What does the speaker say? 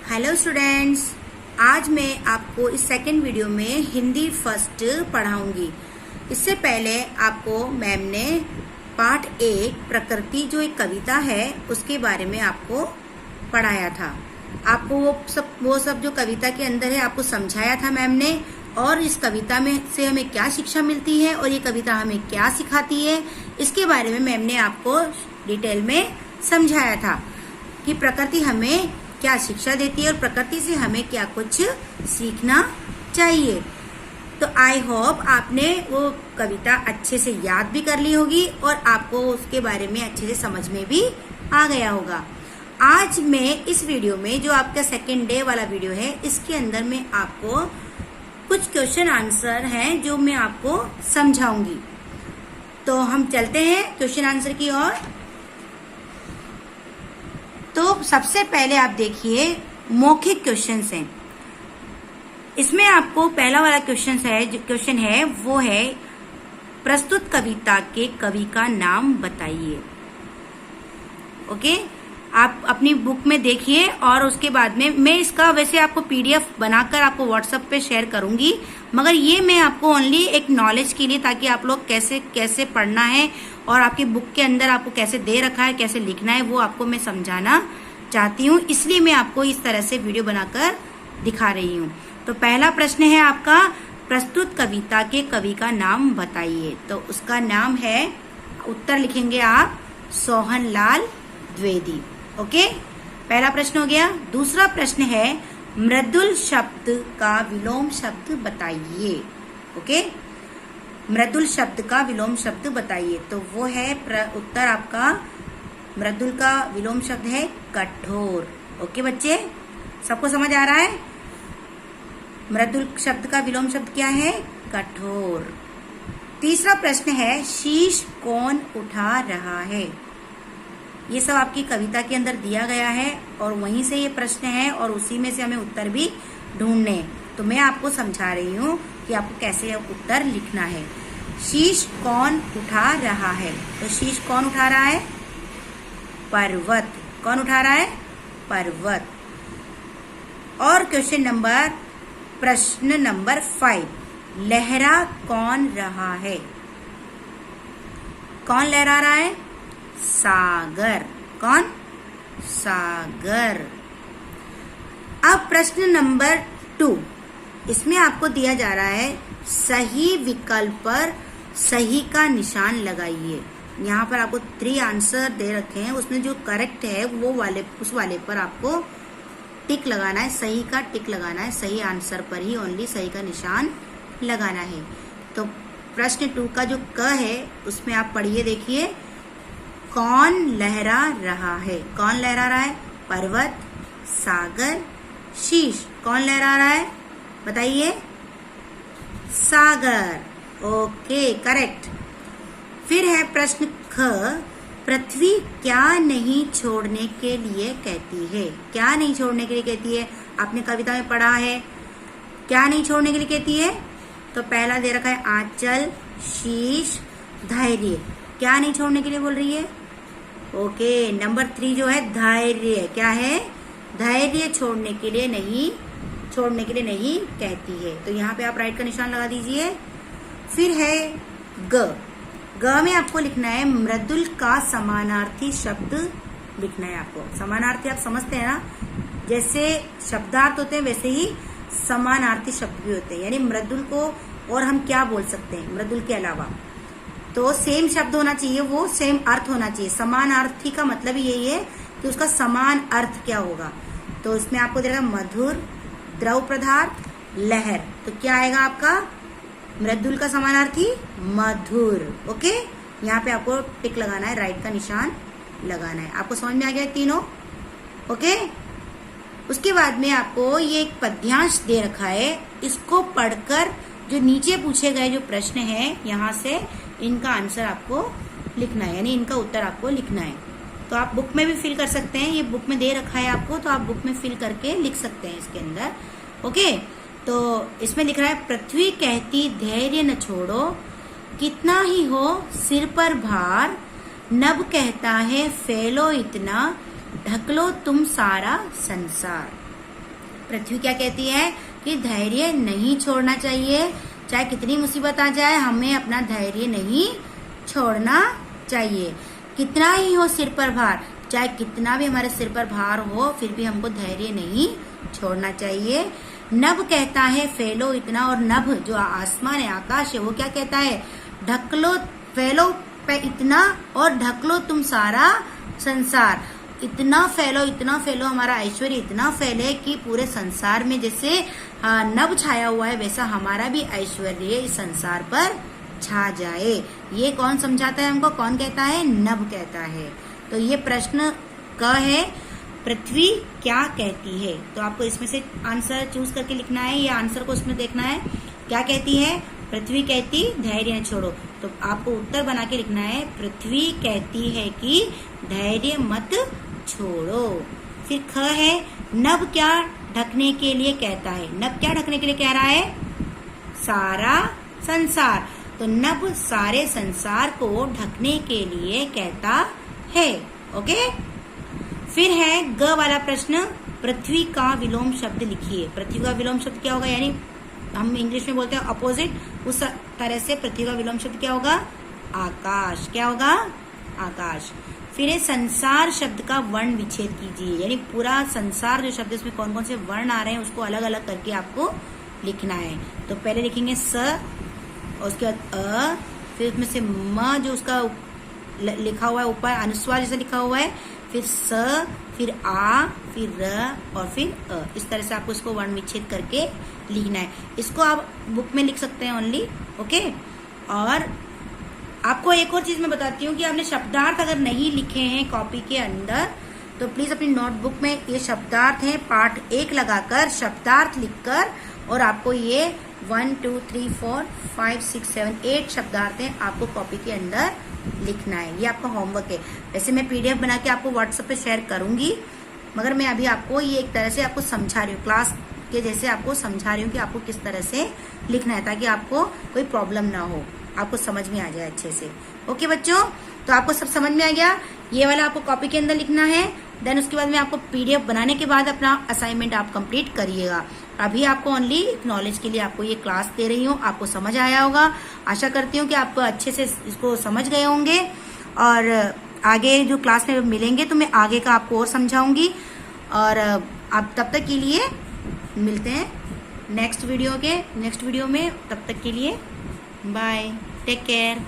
Hello students, आज मैं आपको इस सेकंड वीडियो में हिंदी फर्स्ट पढ़ाऊंगी। इससे पहले आपको मैम ने पाठ 1 प्रकृति जो एक कविता है उसके बारे में आपको पढ़ाया था। आपको वो सब जो कविता के अंदर है आपको समझाया था मैम ने, और इस कविता में से हमें क्या शिक्षा मिलती है और ये कविता हमें क्या सिखाती है, इसके बारे में मैम ने आपको डिटेल में समझाया था कि प्रकृति हमें क्या शिक्षा देती है और प्रकृति से हमें क्या कुछ सीखना चाहिए। तो आई होप आपने वो कविता अच्छे से याद भी कर ली होगी और आपको उसके बारे में अच्छे से समझ में भी आ गया होगा। आज मैं इस वीडियो में जो आपका सेकेंड डे वाला वीडियो है, इसके अंदर मैं आपको कुछ क्वेश्चन आंसर हैं जो मैं आपको समझाऊंगी। तो हम चलते हैं क्वेश्चन आंसर की ओर। तो सबसे पहले आप देखिए मौखिक क्वेश्चंस हैं। इसमें आपको पहला वाला क्वेश्चन है वो है प्रस्तुत कविता के कवि का नाम बताइए। ओके, आप अपनी बुक में देखिए और उसके बाद में मैं इसका वैसे आपको पीडीएफ बनाकर आपको व्हाट्सएप पे शेयर करूंगी, मगर ये मैं आपको ओनली एक नॉलेज के लिए, ताकि आप लोग कैसे कैसे पढ़ना है और आपकी बुक के अंदर आपको कैसे दे रखा है, कैसे लिखना है, वो आपको मैं समझाना चाहती हूँ। इसलिए मैं आपको इस तरह से वीडियो बनाकर दिखा रही हूँ। तो पहला प्रश्न है आपका, प्रस्तुत कविता के कवि का नाम बताइए। तो उसका नाम है, उत्तर लिखेंगे आप, सोहनलाल द्विवेदी। ओके, पहला प्रश्न हो गया। दूसरा प्रश्न है मृदुल शब्द का विलोम शब्द बताइए। ओके, मृदुल शब्द का विलोम शब्द बताइए। तो वो है उत्तर आपका, मृदुल का विलोम शब्द है कठोर। ओके बच्चे, सबको समझ आ रहा है? मृदुल शब्द का विलोम शब्द क्या है? कठोर। तीसरा प्रश्न है शीश कौन उठा रहा है। ये सब आपकी कविता के अंदर दिया गया है और वहीं से ये प्रश्न है और उसी में से हमें उत्तर भी ढूंढने। तो मैं आपको समझा रही हूँ कि आपको कैसे उत्तर लिखना है। शीश कौन उठा रहा है। तो शीश कौन उठा रहा है? पर्वत। कौन उठा रहा है? पर्वत। और प्रश्न नंबर 5, लहरा कौन रहा है। कौन लहरा रहा है? सागर। कौन? सागर। अब प्रश्न नंबर 2, इसमें आपको दिया जा रहा है सही विकल्प पर सही का निशान लगाइए। यहाँ पर आपको 3 आंसर दे रखे हैं, उसमें जो करेक्ट है उस वाले पर आपको टिक लगाना है, सही का टिक लगाना है। सही आंसर पर ही ओनली सही का निशान लगाना है। तो प्रश्न 2 का जो क है उसमें आप पढ़िए, देखिए, कौन लहरा रहा है। कौन लहरा रहा है? पर्वत, सागर, शीश। कौन लहरा रहा है बताइए? सागर। Okay, correct. फिर है प्रश्न ख, पृथ्वी क्या नहीं छोड़ने के लिए कहती है। क्या नहीं छोड़ने के लिए कहती है? आपने कविता में पढ़ा है, क्या नहीं छोड़ने के लिए कहती है? तो पहला दे रखा है आंचल, शीश, धैर्य। क्या नहीं छोड़ने के लिए बोल रही है? ओके, नंबर 3 जो है धैर्य। क्या है? धैर्य छोड़ने के लिए नहीं कहती है। तो यहाँ पे आप राइट का निशान लगा दीजिए। फिर है ग में आपको लिखना है मृदुल का समानार्थी शब्द लिखना है आपको। समानार्थी आप समझते हैं ना, जैसे शब्दार्थ होते हैं वैसे ही समानार्थी शब्द भी होते हैं। यानी मृदुल को और हम क्या बोल सकते हैं मृदुल के अलावा, तो सेम शब्द होना चाहिए, वो सेम अर्थ होना चाहिए। समानार्थी का मतलब यही है कि उसका समान अर्थ क्या होगा। तो इसमें आपको दे रहा है मधुर, द्रव पदार्थ, लहर। तो क्या आएगा आपका मृदुल का समानार्थी? मधुर। ओके, यहाँ पे आपको टिक लगाना है, राइट का निशान लगाना है। आपको समझ में आ गया तीनों? ओके, उसके बाद में आपको ये एक पद्यांश दे रखा है, इसको पढ़कर जो नीचे पूछे गए जो प्रश्न है यहाँ से इनका आंसर आपको लिखना है, यानी इनका उत्तर आपको लिखना है। तो आप बुक में भी फिल कर सकते हैं, ये बुक में दे रखा है आपको, तो आप बुक में फिल करके लिख सकते हैं इसके अंदर। ओके, तो इसमें लिख रहा है पृथ्वी कहती धैर्य न छोड़ो, कितना ही हो सिर पर भार, नभ कहता है फैलो इतना, ढक लो तुम सारा संसार। पृथ्वी क्या कहती है कि धैर्य नहीं छोड़ना चाहिए, चाहे कितनी मुसीबत आ जाए हमें अपना धैर्य नहीं छोड़ना चाहिए। कितना ही हो सिर पर भार, चाहे कितना भी हमारे सिर पर भार हो फिर भी हमको धैर्य नहीं छोड़ना चाहिए। नभ कहता है फैलो इतना, और नभ जो आसमान है आकाश है वो क्या कहता है, ढक लो फैलो पे इतना और ढक लो तुम सारा संसार। इतना फैलो हमारा ऐश्वर्य इतना फैले कि पूरे संसार में जैसे नभ छाया हुआ है वैसा हमारा भी ऐश्वर्य इस संसार पर छा जाए। ये कौन समझाता है हमको, कौन कहता है, नभ कहता है। तो ये प्रश्न क है, पृथ्वी क्या कहती है। तो आपको इसमें से आंसर चूज करके लिखना है, ये आंसर को उसमें देखना है। क्या कहती है, पृथ्वी कहती धैर्य न छोड़ो। तो आपको उत्तर बना के लिखना है, पृथ्वी कहती है कि धैर्य मत छोड़ो। फिर ख है, नभ क्या ढकने के लिए कहता है। नभ क्या ढकने के लिए कह रहा है, सारा संसार। तो नभ सारे संसार को ढकने के लिए कहता है। ओके। फिर है ग वाला प्रश्न, पृथ्वी का विलोम शब्द लिखिए। पृथ्वी का विलोम शब्द क्या होगा, यानी हम इंग्लिश में बोलते हैं अपोजिट, उस तरह से पृथ्वी का विलोम शब्द क्या होगा, आकाश। क्या होगा, आकाश। फिर है संसार शब्द का वर्ण विच्छेद कीजिए, यानी पूरा संसार जो शब्द इसमें कौन कौन से वर्ण आ रहे हैं उसको अलग अलग करके आपको लिखना है। तो पहले लिखेंगे स, और उसके बाद अ, फिर उसमें से म जो उसका लिखा हुआ है ऊपर अनुस्वार जैसे लिखा हुआ है, फिर स, फिर आ, फिर र और फिर अ। इस तरह से आपको इसको वर्ण विच्छेद करके लिखना है। इसको आप बुक में लिख सकते हैं ओनली। ओके। और आपको एक और चीज मैं बताती हूँ कि आपने शब्दार्थ अगर नहीं लिखे हैं कॉपी के अंदर तो प्लीज अपनी नोटबुक में ये शब्दार्थ है पार्ट 1 लगाकर शब्दार्थ लिखकर, और आपको ये 1 2 3 4 5 6 7 8 शब्दार्थ हैं आपको कॉपी के अंदर लिखना है। ये आपका होमवर्क है। वैसे मैं पीडीएफ बना के आपको व्हाट्सएप पे शेयर करूंगी, मगर मैं अभी आपको ये एक तरह से आपको समझा रही हूँ, क्लास के जैसे आपको समझा रही हूँ कि आपको किस तरह से लिखना है ताकि आपको कोई प्रॉब्लम ना हो, आपको समझ में आ जाए अच्छे से। ओके बच्चों, तो आपको सब समझ में आ गया। ये वाला आपको कॉपी के अंदर लिखना है, देन उसके बाद में आपको पीडीएफ बनाने के बाद अपना असाइनमेंट आप कंप्लीट करिएगा। अभी आपको ओनली नॉलेज के लिए आपको ये क्लास दे रही हूँ, आपको समझ आया होगा। आशा करती हूँ कि आप अच्छे से इसको समझ गए होंगे, और आगे जो क्लास में मिलेंगे तो मैं आगे का आपको और समझाऊंगी। और आप तब तक के लिए मिलते हैं नेक्स्ट वीडियो में। तब तक के लिए बाय, टेक केयर।